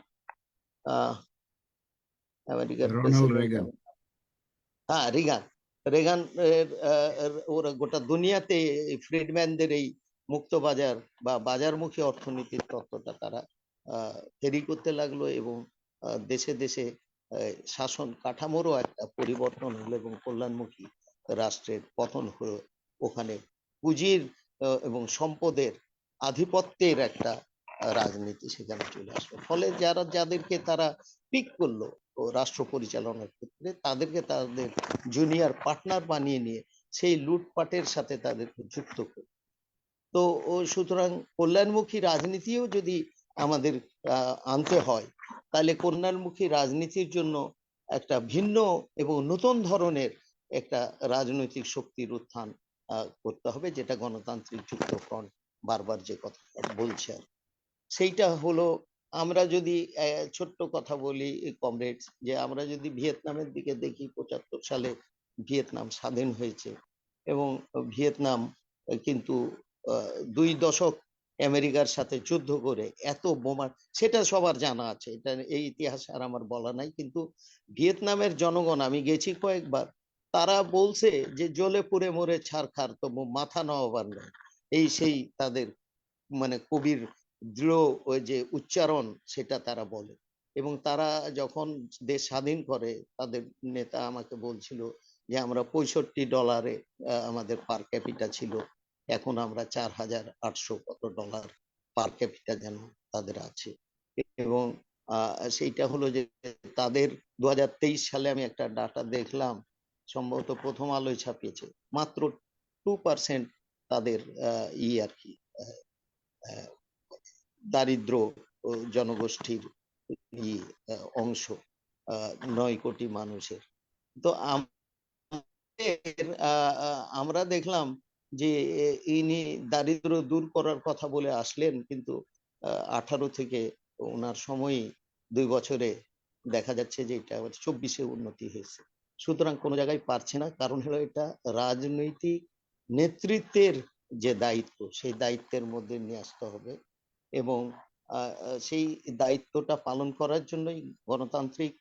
আমেরিকার রোনাল্ড প্রেসিডেন্ট, রেগান। হ্যাঁ রিগান, রেগান ওরা গোটা দুনিয়াতে ফ্রিডম্যানদের এই মুক্ত বাজার বা বাজারমুখী অর্থনীতির তত্ত্বটা তারা তৈরি করতে লাগলো, এবং দেশে দেশে শাসন কাঠামোরও একটা পরিবর্তন হলো, এবং কল্যাণমুখী রাষ্ট্রের পতন হলো। ওখানে পুঁজির এবং সম্পদের আধিপত্যের একটা রাজনীতি সেখানে চলে আসলো। ফলে যাদেরকে তারা পিক করলো রাষ্ট্র পরিচালনার ক্ষেত্রে, তাদেরকে তাদের জুনিয়র পার্টনার বানিয়ে নিয়ে সেই লুটপাটের সাথে তাদেরকে যুক্ত করে। তো সুতরাং কল্যাণমুখী রাজনীতিও যদি আমাদের আনতে হয়, তাহলে কল্যাণমুখী রাজনীতির জন্য একটা ভিন্ন এবং নতুন ধরনের একটা রাজনৈতিক শক্তির উত্থান করতে হবে, যেটা গণতান্ত্রিক যুক্ত ফ্রন্ট বারবার যে কথা বলছে। সেইটা হলো, আমরা যদি ছোট্ট কথা বলি কমরেডস, যে আমরা যদি ভিয়েতনামের দিকে দেখি, 75 সালে ভিয়েতনাম স্বাধীন হয়েছে, এবং ভিয়েতনাম কিন্তু 2 দশক আমেরিকার সাথে যুদ্ধ করে এত বোমা, সেটা সবার জানা আছে, এটা এই ইতিহাস আর আমার বলা নাই। কিন্তু ভিয়েতনামের জনগণ, আমি গেছি কয়েকবার, তারা বলছে যে জ্বলে পুড়ে মরে ছারখার, তবু মাথা নওয়াবার নয়, এই সেই তাদের মানে কবির দৃঢ় ওই যে উচ্চারণ, সেটা তারা বলে। এবং তারা যখন দেশ স্বাধীন করে, তাদের নেতা আমাকে বলছিল যে আমরা $65 আমাদের পার ক্যাপিটা ছিল, এখন আমরা $4,800 কত ডলার পার ক্যাপিটা যেন তাদের আছে। এবং সেইটা হলো যে তাদের 2023 সালে আমি একটা ডাটা দেখলাম, সম্ভবত প্রথম আলোয় ছাপিয়েছে, মাত্র 2% তাদের আর কি দারিদ্র জনগোষ্ঠীর অংশ, 9 কোটি মানুষের। তো আমরা দেখলাম যে ইনি দারিদ্র দূর করার কথা বলে আসলেন, কিন্তু 18 থেকে ওনার সময়ই 2 বছরে দেখা যাচ্ছে যে এটা 24-এ উন্নতি হয়েছে। সুতরাং কোনো জায়গায় পারছে না, কারণ হলো এটা রাজনৈতিক নেতৃত্বের যে দায়িত্ব, সেই দায়িত্বের মধ্যে নিয়ে আসতে হবে, এবং সেই দায়িত্বটা পালন করার জন্যই গণতান্ত্রিক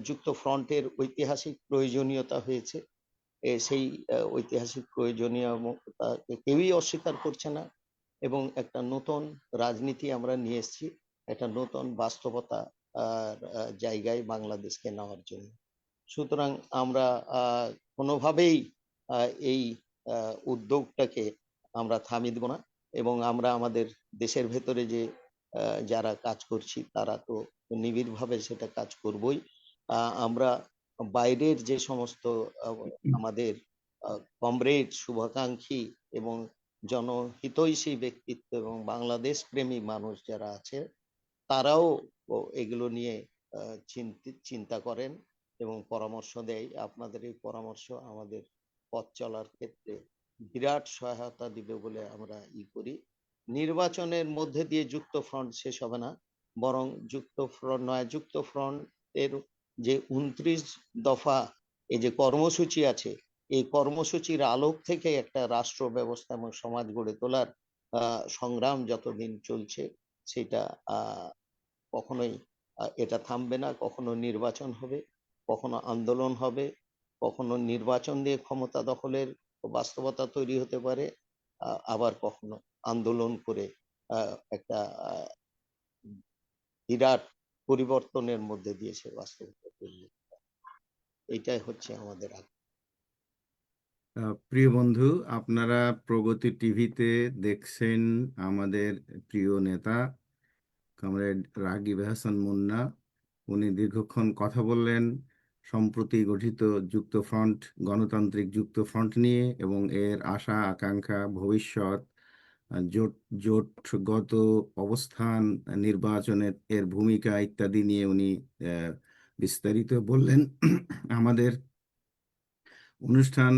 যুক্ত ফ্রন্টের ঐতিহাসিক প্রয়োজনীয়তা হয়েছে। সেই ঐতিহাসিক প্রয়োজনীয়তাকে কেউই অস্বীকার করছে না, এবং একটা নতুন রাজনীতি আমরা নিয়ে এসেছি, একটা নতুন বাস্তবতা জায়গায় বাংলাদেশকে নেওয়ার জন্য। সুতরাং আমরা কোনোভাবেই এই উদ্যোগটাকে আমরা থামিয়ে দেব না, এবং আমরা আমাদের দেশের ভেতরে যে যারা কাজ করছি তারা তো নিবিড়ভাবে সেটা কাজ করবই। আমরা বাইরের যে সমস্ত আমাদের কমরেড, শুভাকাঙ্ক্ষী এবং জনহিতৈষী ব্যক্তিত্ব এবং বাংলাদেশ প্রেমী মানুষ যারা আছে, তারাও এগুলো নিয়ে চিন্তা করেন এবং পরামর্শ দেয়। আপনাদের এই পরামর্শ আমাদের পথ চলার ক্ষেত্রে বিরাট সহায়তা দিবে বলে আমরা করি। নির্বাচনের মধ্যে দিয়ে যুক্ত ফ্রন্ট শেষ হবে না, বরং যুক্ত ফ্রন্ট নয়, যুক্ত ফ্রন্টের যে 29 দফা এই যে কর্মসূচি আছে, এই কর্মসূচির আলোক থেকে একটা রাষ্ট্র ব্যবস্থা এবং সমাজ গড়ে তোলার সংগ্রাম যতদিন চলছে, সেটা কখনোই এটা থামবে না। কখনো নির্বাচন হবে, কখনো আন্দোলন হবে, কখনো নির্বাচন দিয়ে ক্ষমতা দখলের বাস্তবতা তৈরি হতে পারে, আবার কখনো আন্দোলন করে একটা বিরাট পরিবর্তনের মধ্যে দিয়ে সে বাস্তবতা তৈরি হতে পারে। এইটাই হচ্ছে আমাদের প্রিয় বন্ধু, আপনারা প্রগতি টিভিতে দেখছেন আমাদের প্রিয় নেতা কমরেড রাগিব হাসান মুন্না। উনি দীর্ঘক্ষণ কথা বললেন সম্প্রতি গঠিত যুক্তফ্রন্ট, গণতান্ত্রিক যুক্তফ্রন্ট নিয়ে এবং এর আশা আকাঙ্ক্ষা, ভবিষ্যৎ, জোটগত অবস্থান, নির্বাচনের এর ভূমিকা ইত্যাদি নিয়ে উনি বিস্তারিত বললেন। আমাদের অনুষ্ঠান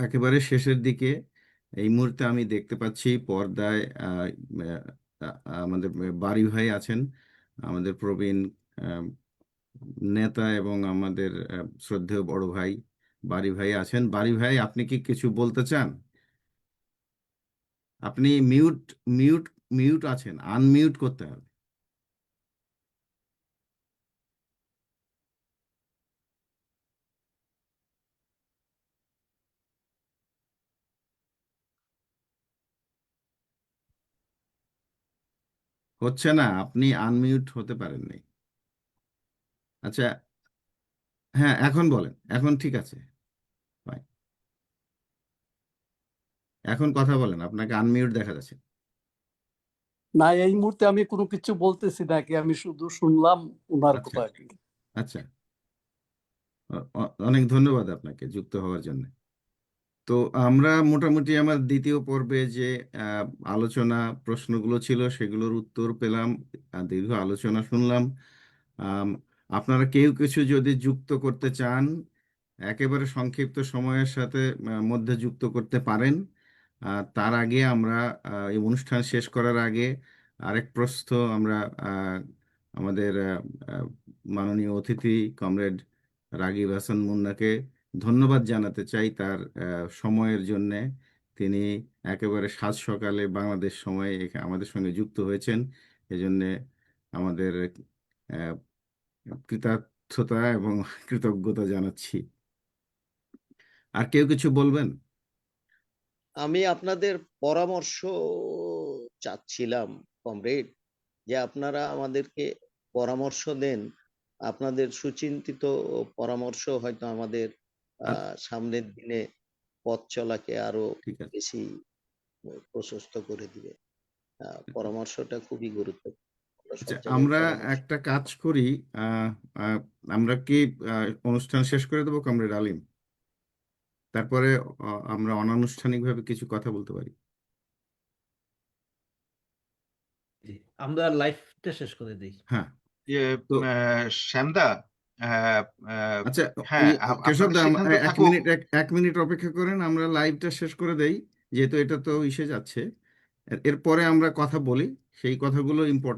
একেবারে শেষের দিকে। এই মুহূর্তে আমি দেখতে পাচ্ছি পর্দায় আমাদের বাড়ি ভাই আছেন, আমাদের প্রবীণ নেতা এবং আমাদের শ্রদ্ধেয় বড় ভাই বাড়ি ভাই আছেন। বাড়ি ভাই, আপনি কি কিছু বলতে চান? আপনি মিউট মিউট মিউট আছেন, আনমিউট করতে হবে। হচ্ছে না, আপনি আনমিউট হতে পারেননি। আচ্ছা, হ্যাঁ এখন বলেন, এখন ঠিক আছে। Fine. এখন কথা বলেন, আপনাকে আনমিউট দেখা যাচ্ছে। না, এই মুহূর্তে আমি কোনো কিছু বলতেছি নাকি, আমি শুধু শুনলাম ওনার আচ্ছা কথা আর কি। আচ্ছা, অনেক ধন্যবাদ আপনাকে যুক্ত হওয়ার জন্য। তো আমরা মোটামুটি আমার দ্বিতীয় পর্বে যে আহ, আলোচনা প্রশ্নগুলো ছিল সেগুলোর উত্তর পেলাম, দীর্ঘ আলোচনা শুনলাম। আম, আপনারা কেউ কিছু যদি যুক্ত করতে চান, একেবারে সংক্ষিপ্ত সময়ের সাথে মধ্যে যুক্ত করতে পারেন। তার আগে আমরা এই অনুষ্ঠান শেষ করার আগে আরেক প্রশ্ন আমরা আমাদের মাননীয় অতিথি কমরেড রাগিব হাসান মুন্নাকে ধন্যবাদ জানাতে চাই তার সময়ের জন্যে। তিনি একেবারে সাত সকালে বাংলাদেশ সময়ে আমাদের সঙ্গে যুক্ত হয়েছেন। এজন্যে আমাদের আহ, কৃতার্থতা এবং কৃতজ্ঞতা জানাচ্ছি। আর কেউ কিছু বলবেন? আমি আপনাদের পরামর্শ চাচ্ছিলাম কমরেড, যে আপনারা আমাদেরকে পরামর্শ দেন। আপনাদের সুচিন্তিত পরামর্শ হয়তো আমাদের সামনের দিনে পথ চলাকে আরো ঠিক আছে, বেশি প্রশস্ত করে দিবে। পরামর্শটা খুবই গুরুত্বপূর্ণ। আমরা সব আচ্ছা, জায়গায় আমরা পরামর্শ একটা কাজ করি। আহ, আহ, আমরা কি অনুষ্ঠান শেষ করে দেবো কমরেড আলিম? তারপরে আমরা অনানুষ্ঠানিকভাবে কিছু কথা বলতে পারি। জি, আমরা লাইফটা শেষ করে দিই। হ্যাঁ, ইয়ে, তো শ্যামদা, আহ, আহ, আচ্ছা, হ্যাঁ, কেশব আপনাদের দা, সিদ্ধান্ত এক থাকুক। মিনিট, এক মিনিট অপেক্ষা করেন, আমরা লাইভটা শেষ করে দেই, যেহেতু এটা তো ইসে যাচ্ছে। এরপরে আমরা কথা বলি, সেই কথাগুলো ইম্পর্টেন্ট।